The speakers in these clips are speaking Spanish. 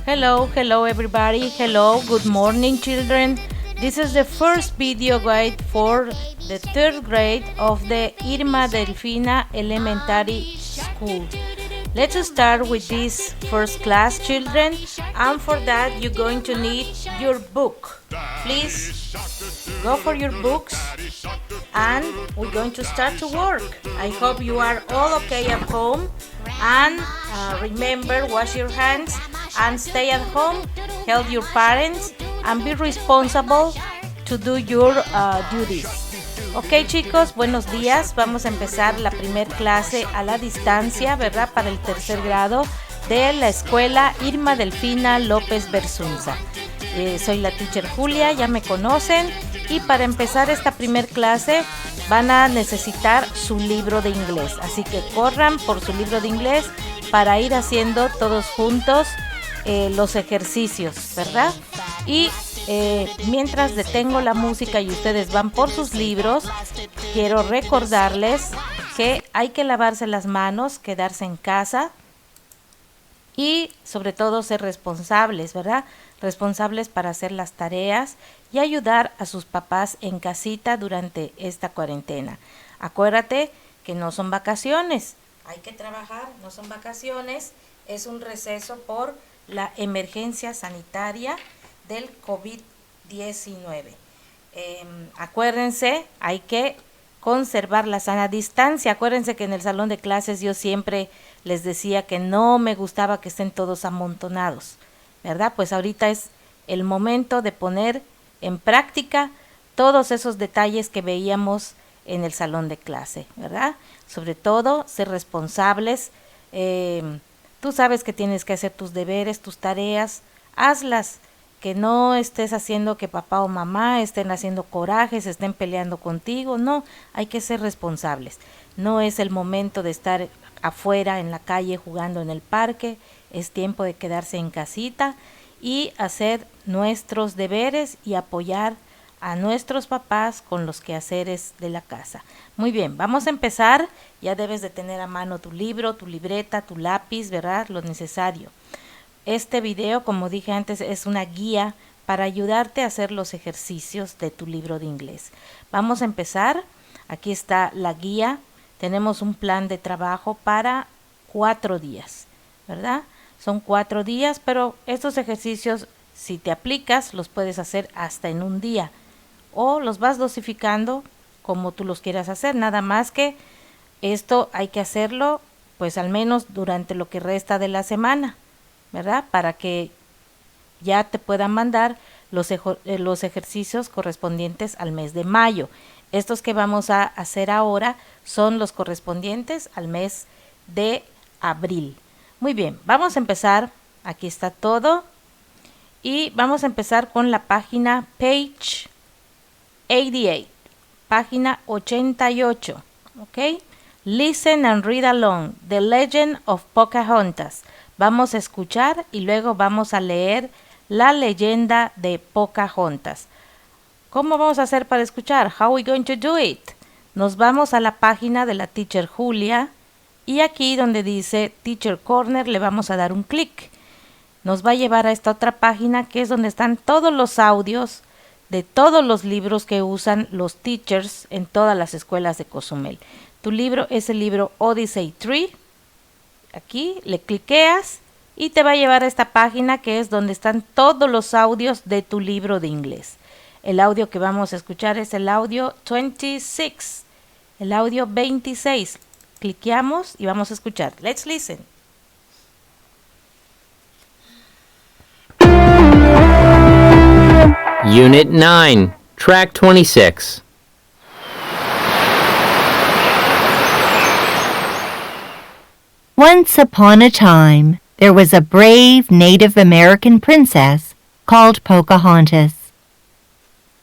Hello everybody. Hello, good morning children. This is the first video guide for the third grade of the Irma Delfina Elementary School. Let's start with this first class, children, and for that you're going to need your book. Please go for your books and we're going to start to work. I hope you are all okay at home, and remember, wash your hands and stay at home, help your parents and be responsible to do your duties. Ok, chicos, buenos días. Vamos a empezar la primer clase a la distancia, ¿verdad? Para el tercer grado de la escuela Irma Delfina López Bersunza. Soy la teacher Julia, ya me conocen, y para empezar esta primer clase van a necesitar su libro de inglés. Así que corran por su libro de inglés para ir haciendo todos juntos los ejercicios, ¿verdad? Y mientras detengo la música y ustedes van por sus libros, quiero recordarles que hay que lavarse las manos, quedarse en casa y sobre todo ser responsables, ¿verdad? Responsables para hacer las tareas y ayudar a sus papás en casita durante esta cuarentena. Acuérdate que no son vacaciones, hay que trabajar, no son vacaciones, es un receso por la emergencia sanitaria del COVID-19. Acuérdense, hay que conservar la sana distancia. Acuérdense que en el salón de clases yo siempre les decía que no me gustaba que estén todos amontonados, ¿verdad? Pues ahorita es el momento de poner en práctica todos esos detalles que veíamos en el salón de clase, ¿verdad? Sobre todo, ser responsables. Tú sabes que tienes que hacer tus deberes, tus tareas, hazlas. Que no estés haciendo que papá o mamá estén haciendo corajes, estén peleando contigo. No, hay que ser responsables. No es el momento de estar afuera en la calle jugando en el parque. Es tiempo de quedarse en casita y hacer nuestros deberes y apoyar a nuestros papás con los quehaceres de la casa. Muy bien, vamos a empezar. Ya debes de tener a mano tu libro, tu libreta, tu lápiz, ¿verdad? Lo necesario. Este video, como dije antes, es una guía para ayudarte a hacer los ejercicios de tu libro de inglés. Vamos a empezar. Aquí está la guía. Tenemos un plan de trabajo para 4 días, ¿verdad? Son 4 días, pero estos ejercicios, si te aplicas, los puedes hacer hasta en un día. O los vas dosificando como tú los quieras hacer. Nada más que esto hay que hacerlo, pues al menos durante lo que resta de la semana, ¿verdad? Para que ya te puedan mandar los ejercicios correspondientes al mes de mayo. Estos que vamos a hacer ahora son los correspondientes al mes de abril. Muy bien, vamos a empezar. Aquí está todo. Y vamos a empezar con la página page 88, página 88. ¿Ok? Listen and read along. The Legend of Pocahontas. Vamos a escuchar y luego vamos a leer la leyenda de Pocahontas. ¿Cómo vamos a hacer para escuchar? How are we going to do it? Nos vamos a la página de la teacher Julia y aquí donde dice Teacher Corner le vamos a dar un clic. Nos va a llevar a esta otra página que es donde están todos los audios de todos los libros que usan los teachers en todas las escuelas de Cozumel. Tu libro es el libro Odyssey 3. Aquí le cliqueas y te va a llevar a esta página que es donde están todos los audios de tu libro de inglés. El audio que vamos a escuchar es el audio 26, el audio 26. Cliqueamos y vamos a escuchar. Let's listen. Unit 9, Track 26. Once upon a time, there was a brave Native American princess called Pocahontas.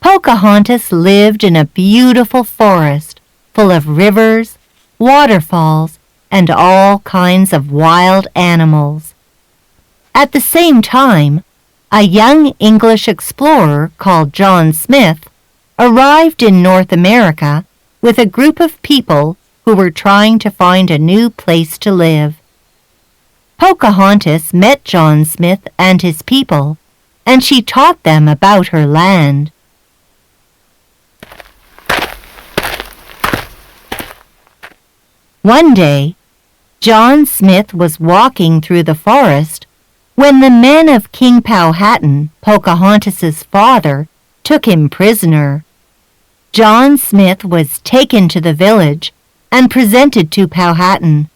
Pocahontas lived in a beautiful forest full of rivers, waterfalls, and all kinds of wild animals. At the same time, a young English explorer called John Smith arrived in North America with a group of people who were trying to find a new place to live. Pocahontas met John Smith and his people, and she taught them about her land. One day, John Smith was walking through the forest when the men of King Powhatan, Pocahontas's father, took him prisoner. John Smith was taken to the village and presented to Powhatan.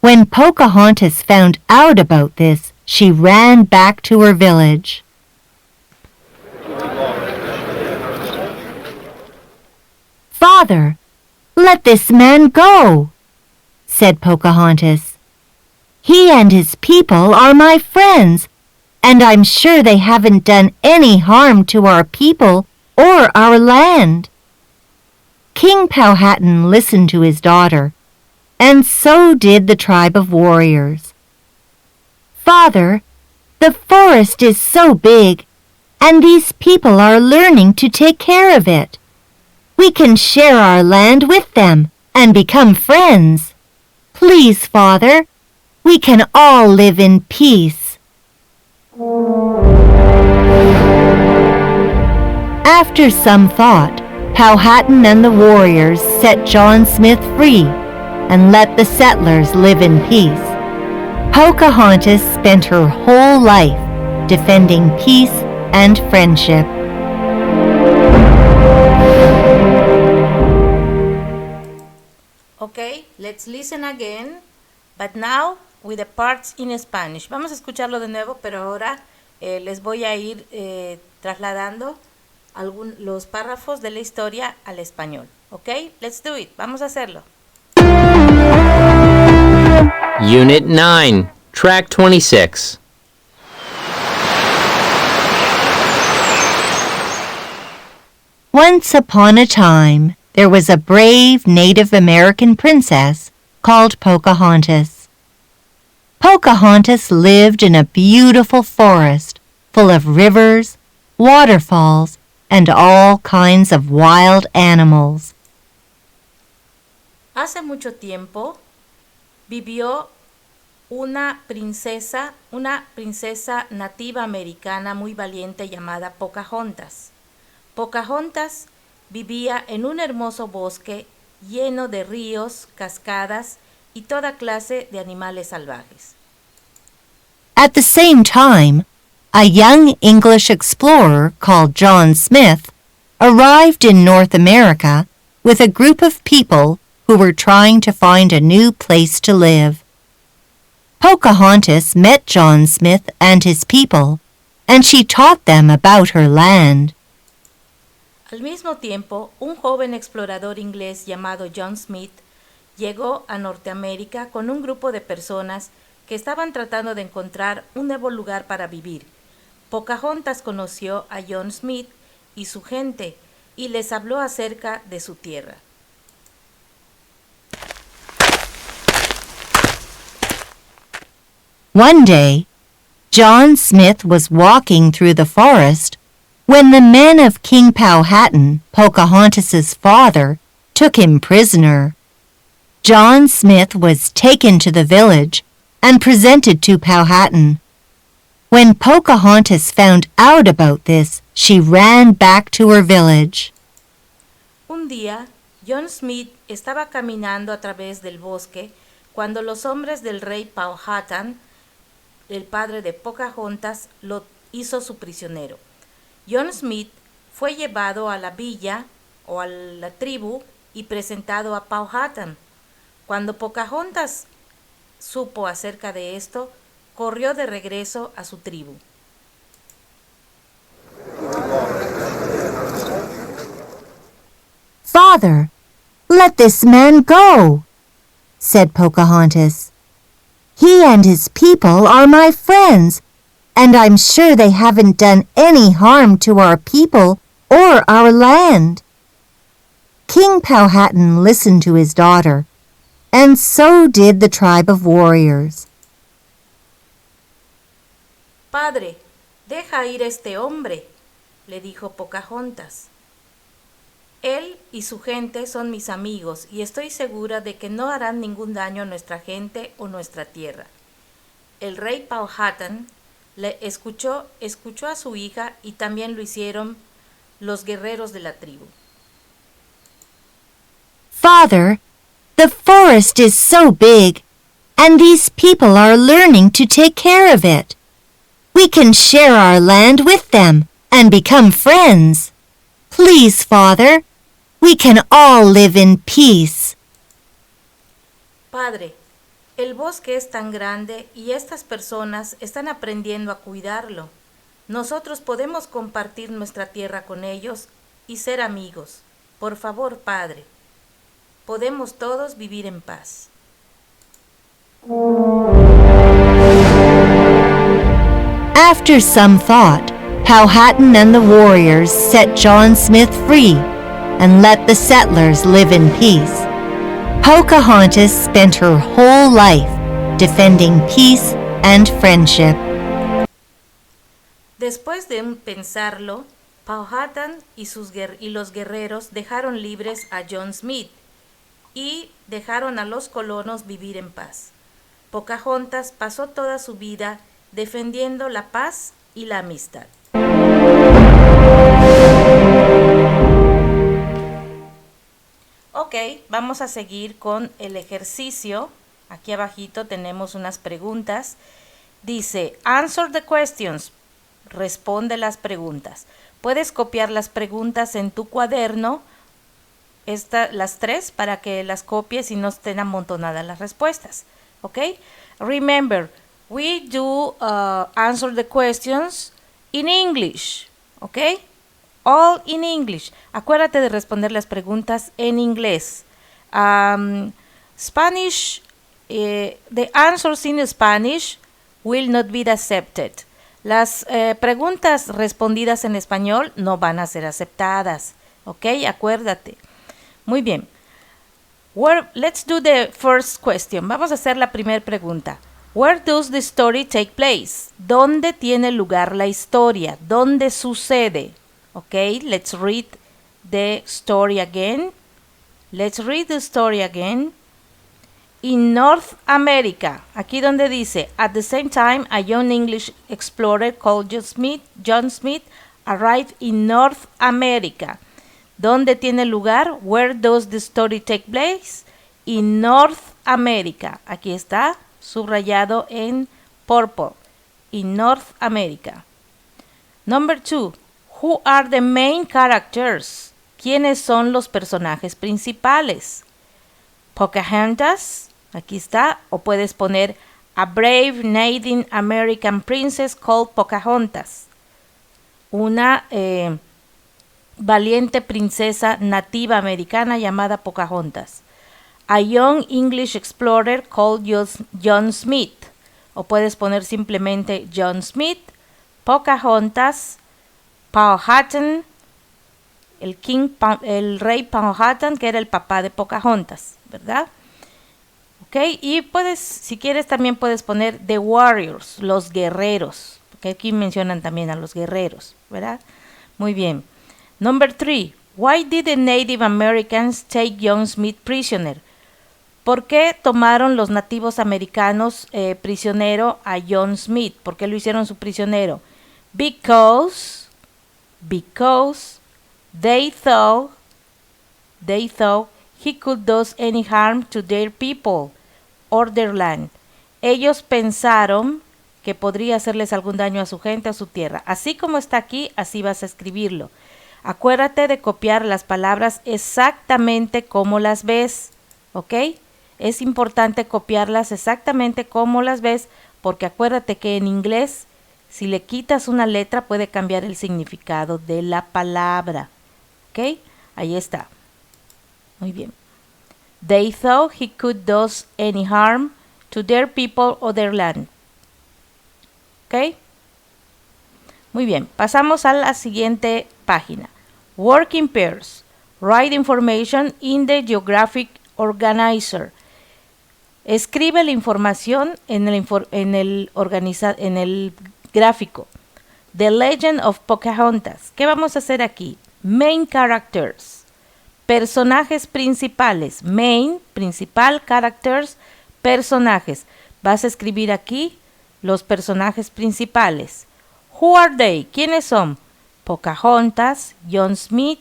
When Pocahontas found out about this, she ran back to her village. "Father, let this man go," said Pocahontas. "He and his people are my friends, and I'm sure they haven't done any harm to our people or our land." King Powhatan listened to his daughter, and so did the tribe of warriors. "Father, the forest is so big, and these people are learning to take care of it. We can share our land with them and become friends. Please, Father, we can all live in peace." After some thought, Powhatan and the warriors set John Smith free and let the settlers live in peace. Pocahontas spent her whole life defending peace and friendship. Okay, let's listen again, but now with the parts in Spanish. Vamos a escucharlo de nuevo, pero ahora les voy a ir trasladando los párrafos de la historia al español. Okay, let's do it. Vamos a hacerlo. Unit 9, Track 26. Once upon a time, there was a brave Native American princess called Pocahontas. Pocahontas lived in a beautiful forest full of rivers, waterfalls, and all kinds of wild animals. Hace mucho tiempo vivió una princesa nativa americana muy valiente llamada Pocahontas. Pocahontas vivía en un hermoso bosque lleno de ríos, cascadas y toda clase de animales salvajes. At the same time, a young English explorer called John Smith arrived in North America with a group of people who were trying to find a new place to live. Pocahontas met John Smith and his people, and she taught them about her land. Al mismo tiempo, un joven explorador inglés llamado John Smith llegó a Norteamérica con un grupo de personas que estaban tratando de encontrar un nuevo lugar para vivir. Pocahontas conoció a John Smith y su gente y les habló acerca de su tierra. One day, John Smith was walking through the forest when the men of King Powhatan, Pocahontas's father, took him prisoner. John Smith was taken to the village and presented to Powhatan. When Pocahontas found out about this, she ran back to her village. Un día, John Smith estaba caminando a través del bosque cuando los hombres del rey Powhatan, el padre de Pocahontas, lo hizo su prisionero. John Smith fue llevado a la villa o a la tribu y presentado a Powhatan. Cuando Pocahontas supo acerca de esto, corrió de regreso a su tribu. "Father, let this man go," said Pocahontas. "He and his people are my friends, and I'm sure they haven't done any harm to our people or our land." King Powhatan listened to his daughter, and so did the tribe of warriors. «Padre, deja ir a este hombre», le dijo Pocahontas. «Él y su gente son mis amigos y estoy segura de que no harán ningún daño a nuestra gente o nuestra tierra». el rey Powhatan le escuchó a su hija y también lo hicieron los guerreros de la tribu. Father, the forest is so big, and these people are learning to take care of it. We can share our land with them and become friends. Please, Father, we can all live in peace. Padre, el bosque es tan grande y estas personas están aprendiendo a cuidarlo. Nosotros podemos compartir nuestra tierra con ellos y ser amigos. Por favor, Padre, podemos todos vivir en paz. After some thought, Powhatan and the warriors set John Smith free and let the settlers live in peace. Pocahontas spent her whole life defending peace and friendship. Después de pensarlo, Powhatan y los guerreros dejaron libres a John Smith y dejaron a los colonos vivir en paz. Pocahontas pasó toda su vida defendiendo la paz y la amistad. Ok, vamos a seguir con el ejercicio. Aquí abajito tenemos unas preguntas. Dice, answer the questions. Responde las preguntas. Puedes copiar las preguntas en tu cuaderno, las 3, para que las copies y no estén amontonadas las respuestas. Ok, remember, we do answer the questions in English. Ok, all in English. Acuérdate de responder las preguntas en inglés. Spanish, the answers in Spanish will not be accepted. Las preguntas respondidas en español no van a ser aceptadas. Ok, acuérdate. Muy bien. Let's do the first question. Vamos a hacer la primera pregunta. Where does the story take place? ¿Dónde tiene lugar la historia? ¿Dónde sucede? Okay, let's read the story again. Let's read the story again. In North America, aquí donde dice, at the same time, a young English explorer called John Smith arrived in North America. ¿Dónde tiene lugar? Where does the story take place? In North America. Aquí está subrayado en purple. In North America. Number 2. Who are the main characters? ¿Quiénes son los personajes principales? Pocahontas, aquí está, o puedes poner a brave Native American princess called Pocahontas. Una valiente princesa nativa americana llamada Pocahontas. A young English explorer called John Smith, o puedes poner simplemente John Smith, Pocahontas, Powhatan, el rey Powhatan, que era el papá de Pocahontas, ¿verdad? Ok, y si quieres también puedes poner The Warriors, los guerreros, porque aquí mencionan también a los guerreros, ¿verdad? Muy bien. Number 3. Why did the Native Americans take John Smith prisoner? ¿Por qué tomaron los nativos americanos prisionero a John Smith? ¿Por qué lo hicieron su prisionero? Because they thought he could do any harm to their people or their land. Ellos pensaron que podría hacerles algún daño a su gente o su tierra. Así como está aquí, así vas a escribirlo. Acuérdate de copiar las palabras exactamente como las ves, ¿ok? Es importante copiarlas exactamente como las ves, porque acuérdate que en inglés, si le quitas una letra, puede cambiar el significado de la palabra. ¿Ok? Ahí está. Muy bien. They thought he could do any harm to their people or their land. ¿Ok? Muy bien. Pasamos a la siguiente página. Work in pairs. Write information in the geographic organizer. Escribe la información en el gráfico. The Legend of Pocahontas. ¿Qué vamos a hacer aquí? Main characters. Personajes principales. Main, principal, characters, personajes. Vas a escribir aquí los personajes principales. Who are they? ¿Quiénes son? Pocahontas, John Smith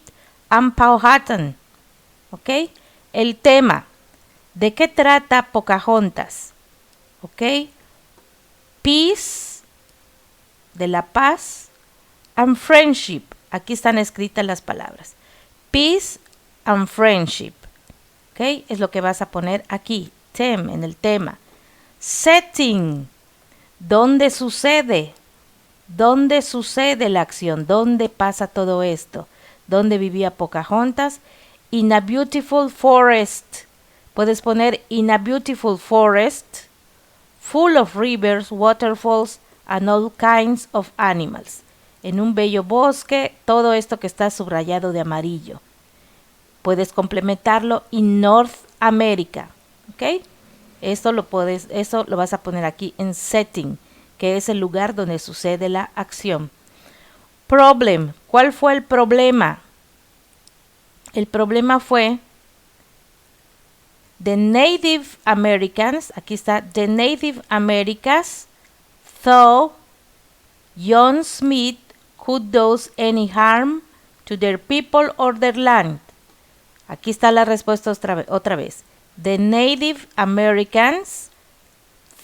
and Powhatan. ¿Ok? El tema. ¿De qué trata Pocahontas? ¿Ok? Peace, de la paz, and friendship. Aquí están escritas las palabras. Peace and friendship. ¿Ok? Es lo que vas a poner aquí. Theme, en el tema. Setting. ¿Dónde sucede? ¿Dónde sucede la acción? ¿Dónde pasa todo esto? ¿Dónde vivía Pocahontas? In a beautiful forest. Puedes poner in a beautiful forest, full of rivers, waterfalls, and all kinds of animals. En un bello bosque, todo esto que está subrayado de amarillo. Puedes complementarlo in North America. ¿Ok? Eso lo vas a poner aquí en setting, que es el lugar donde sucede la acción. Problem. ¿Cuál fue el problema? El problema fue the Native Americans, aquí está, the Native Americans thought John Smith could do any harm to their people or their land. Aquí está la respuesta otra vez. The Native Americans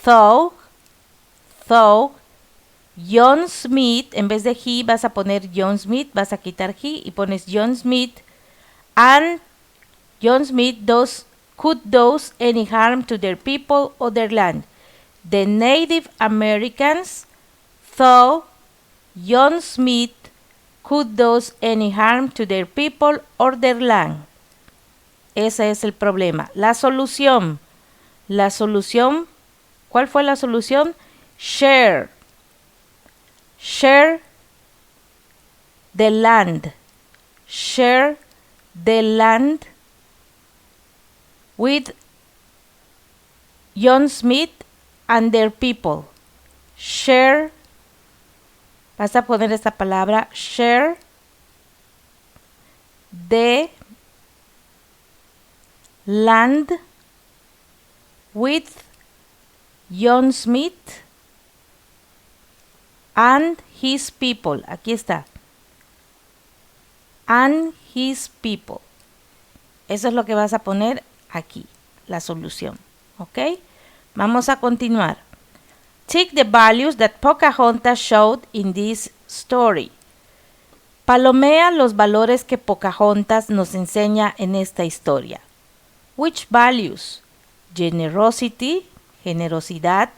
thought John Smith, en vez de he vas a poner John Smith, vas a quitar he y pones John Smith, and John Smith could do any harm to their people or their land. The Native Americans thought John Smith could do any harm to their people or their land. Ese es el problema. La solución. ¿Cuál fue la solución? Share the land. Share the land with John Smith and their people. Share, vas a poner esta palabra, share the land with John Smith and his people. Aquí está. And his people. Eso es lo que vas a poner aquí, la solución. ¿Ok? Vamos a continuar. Tick the values that Pocahontas showed in this story. Palomea los valores que Pocahontas nos enseña en esta historia. Which values? Generosity, generosidad.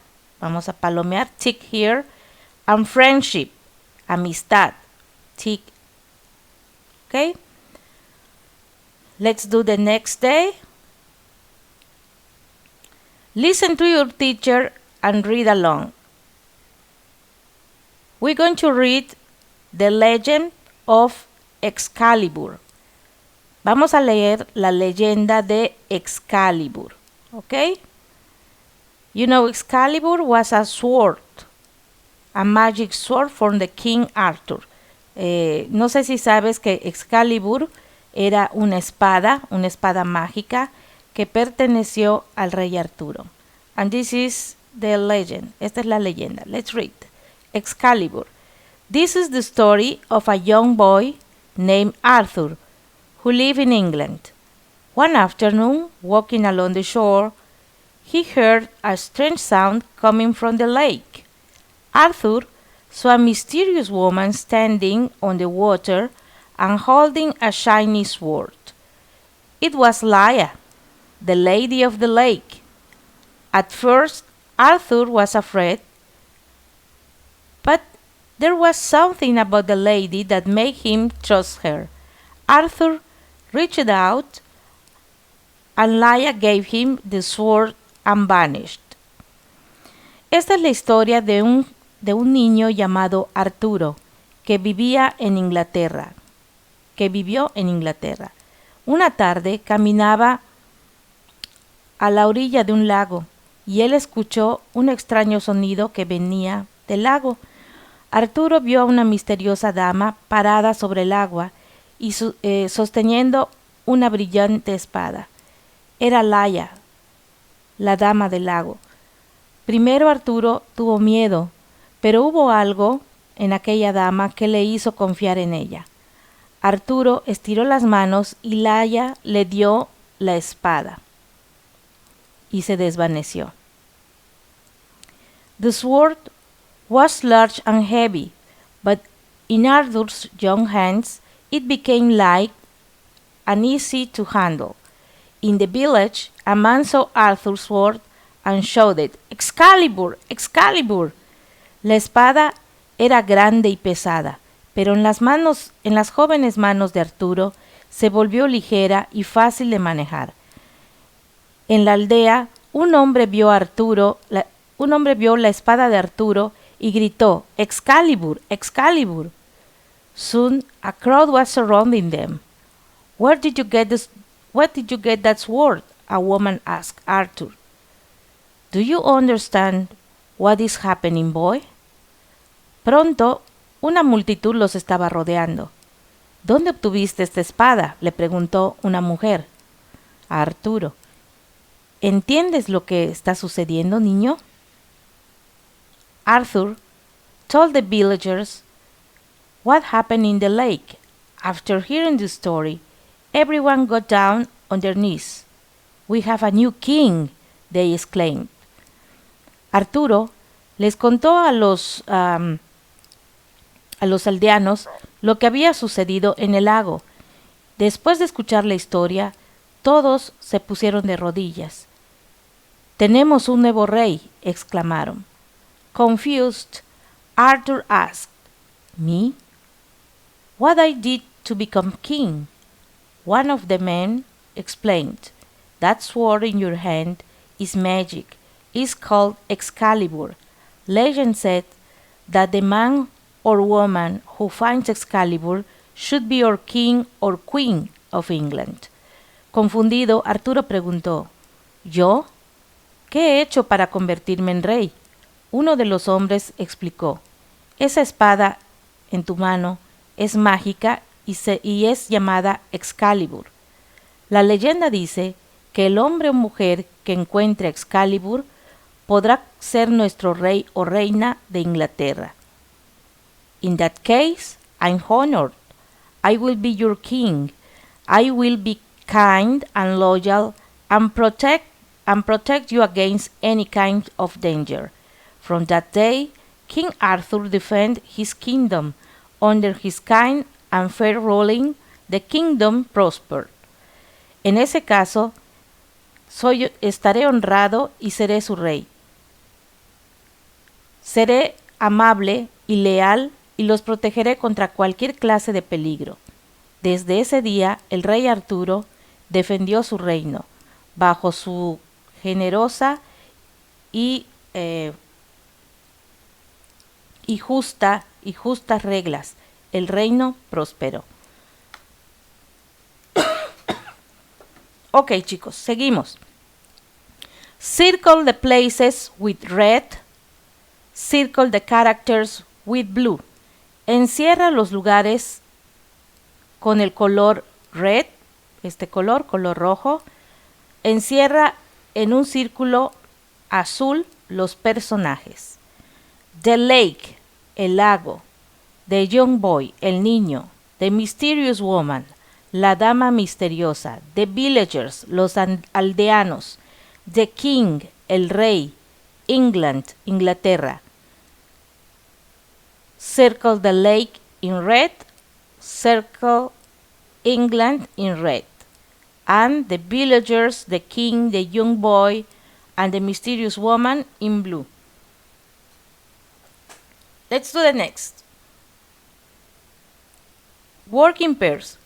Vamos a palomear. Tick here. And friendship, amistad. Tick. Okay. Let's do the next day. Listen to your teacher and read along. We're going to read the legend of Excalibur. Vamos a leer la leyenda de Excalibur. Okay? You know, Excalibur was a sword. A magic sword from the King Arthur. No sé si sabes que Excalibur era una espada mágica que perteneció al rey Arturo. And this is the legend. Esta es la leyenda. Let's read. Excalibur. This is the story of a young boy named Arthur who lived in England. One afternoon, walking along the shore, he heard a strange sound coming from the lake. Arthur saw a mysterious woman standing on the water and holding a shiny sword. It was Leia, the lady of the lake. At first, Arthur was afraid, but there was something about the lady that made him trust her. Arthur reached out, and Leia gave him the sword and vanished. Esta es la historia de un niño llamado Arturo que vivió en Inglaterra. Una tarde caminaba a la orilla de un lago y él escuchó un extraño sonido que venía del lago. Arturo vio a una misteriosa dama parada sobre el agua y sosteniendo una brillante espada. Era Leia, la dama del lago. Primero Arturo tuvo miedo, pero hubo algo en aquella dama que le hizo confiar en ella. Arturo estiró las manos y Laia le dio la espada y se desvaneció. The sword was large and heavy, but in Arthur's young hands it became light and easy to handle. In the village, a man saw Arthur's sword and shouted, "Excalibur! Excalibur!" La espada era grande y pesada, pero en las jóvenes manos de Arturo se volvió ligera y fácil de manejar. En la aldea, un hombre vio la espada de Arturo y gritó, "Excalibur! Excalibur!" Soon a crowd was surrounding them. Where did you get that sword?" a woman asked Arthur. "Do you understand what is happening, boy?" Pronto, una multitud los estaba rodeando. ¿Dónde obtuviste esta espada?, le preguntó una mujer a Arturo. ¿Entiendes lo que está sucediendo, niño? Arthur told the villagers what happened in the lake. After hearing the story, everyone got down on their knees. "We have a new king," they exclaimed. Arturo les contó a los aldeanos lo que había sucedido en el lago. Después de escuchar la historia, todos se pusieron de rodillas. «Tenemos un nuevo rey», exclamaron. Confused, Arthur asked, "Me? What I did to become king?" One of the men explained, "That sword in your hand is magic. It's called Excalibur. Legend said that the man or woman who finds Excalibur should be our king or queen of England." Confundido, Arturo preguntó, ¿yo? ¿Qué he hecho para convertirme en rey? Uno de los hombres explicó, esa espada en tu mano es mágica y es llamada Excalibur. La leyenda dice que el hombre o mujer que encuentre Excalibur podrá ser nuestro rey o reina de Inglaterra. In that case, I'm honored. I will be your king. I will be kind and loyal and protect you against any kind of danger. From that day, King Arthur defended his kingdom. Under his kind and fair ruling, the kingdom prospered. En ese caso, estaré honrado y seré su rey. Seré amable y leal y los protegeré contra cualquier clase de peligro. Desde ese día, el rey Arturo defendió su reino bajo su generosa y justas reglas. El reino prosperó. Ok, chicos, seguimos. Circle the places with red. Circle the characters with blue. Encierra los lugares con el color red, color rojo. Encierra en un círculo azul los personajes. The lake, el lago. The young boy, el niño. The mysterious woman, la dama misteriosa. The villagers, los aldeanos. The king, el rey. England, Inglaterra. Circle the lake in red. Circle England in red. And the villagers, the king, the young boy, and the mysterious woman in blue. Let's do the next. Work in pairs.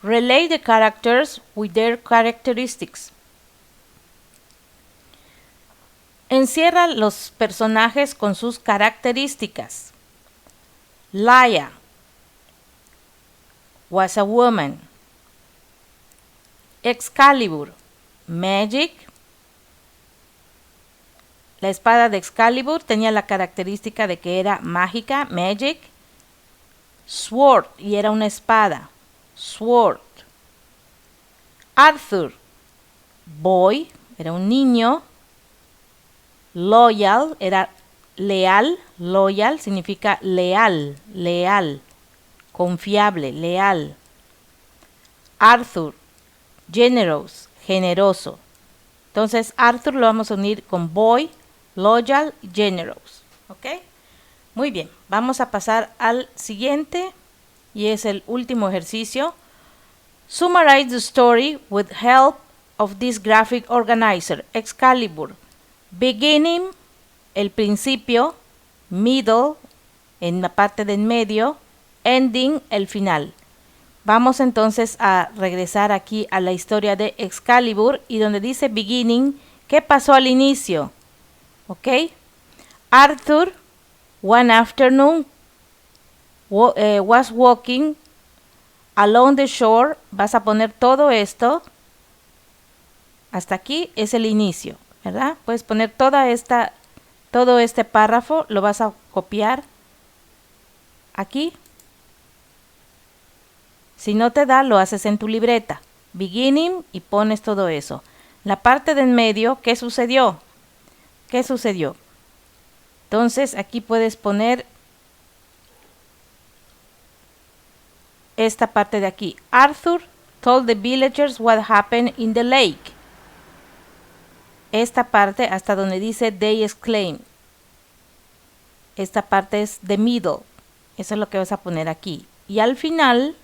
Relate the characters with their characteristics. Encierra los personajes con sus características. Laia was a woman. Excalibur, magic. La espada de Excalibur tenía la característica de que era mágica, magic. Sword, y era una espada, sword. Arthur, boy, era un niño. Loyal era leal, loyal significa leal, leal, confiable, leal. Arthur, generous, generoso. Entonces Arthur lo vamos a unir con boy, loyal, generous. ¿Ok? Muy bien, vamos a pasar al siguiente y es el último ejercicio. Summarize the story with help of this graphic organizer, Excalibur. Beginning, el principio, middle, en la parte del medio, ending, el final. Vamos entonces a regresar aquí a la historia de Excalibur y donde dice beginning, ¿qué pasó al inicio? ¿Ok? Arthur, one afternoon, was walking along the shore. Vas a poner todo esto. Hasta aquí es el inicio, ¿verdad? Puedes poner todo este párrafo, lo vas a copiar aquí. Si no te da, lo haces en tu libreta. Beginning y pones todo eso. La parte del medio, ¿qué sucedió? ¿Qué sucedió? Entonces aquí puedes poner esta parte de aquí. Arthur told the villagers what happened in the lake. Esta parte hasta donde dice they exclaimed. Esta parte es the middle. Eso es lo que vas a poner aquí. Y al final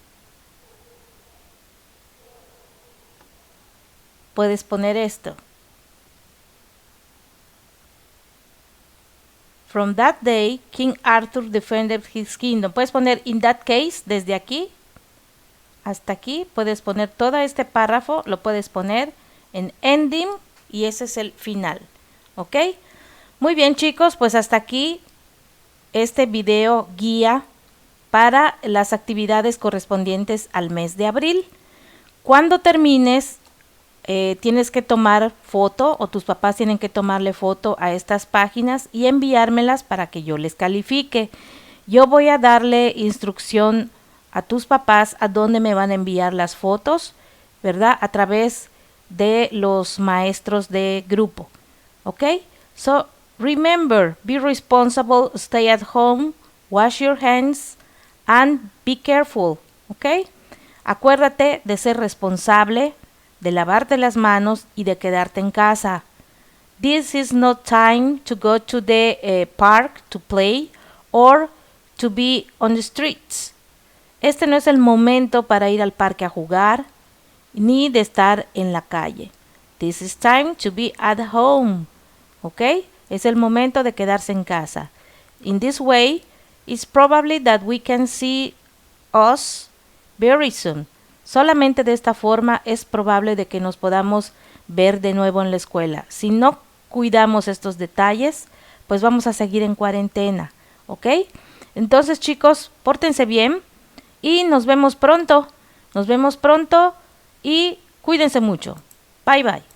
puedes poner esto. From that day, King Arthur defended his kingdom. Puedes poner in that case desde aquí hasta aquí. Puedes poner todo este párrafo, lo puedes poner en ending y ese es el final. ¿Ok? Muy bien, chicos, pues hasta aquí este video guía para las actividades correspondientes al mes de abril. Cuando termines, tienes que tomar foto o tus papás tienen que tomarle foto a estas páginas y enviármelas para que yo les califique. Yo voy a darle instrucción a tus papás a dónde me van a enviar las fotos, ¿verdad? A través de los maestros de grupo. ¿Ok? So, remember, be responsible, stay at home, wash your hands, and be careful. ¿Ok? Acuérdate de ser responsable, de lavarte las manos y de quedarte en casa. This is not time to go to the park to play or to be on the streets. Este no es el momento para ir al parque a jugar ni de estar en la calle. This is time to be at home. ¿Ok? Es el momento de quedarse en casa. In this way, it's probably that we can see us very soon. Solamente de esta forma es probable de que nos podamos ver de nuevo en la escuela. Si no cuidamos estos detalles, pues vamos a seguir en cuarentena, ¿ok? Entonces, chicos, pórtense bien y nos vemos pronto. Nos vemos pronto y cuídense mucho. Bye, bye.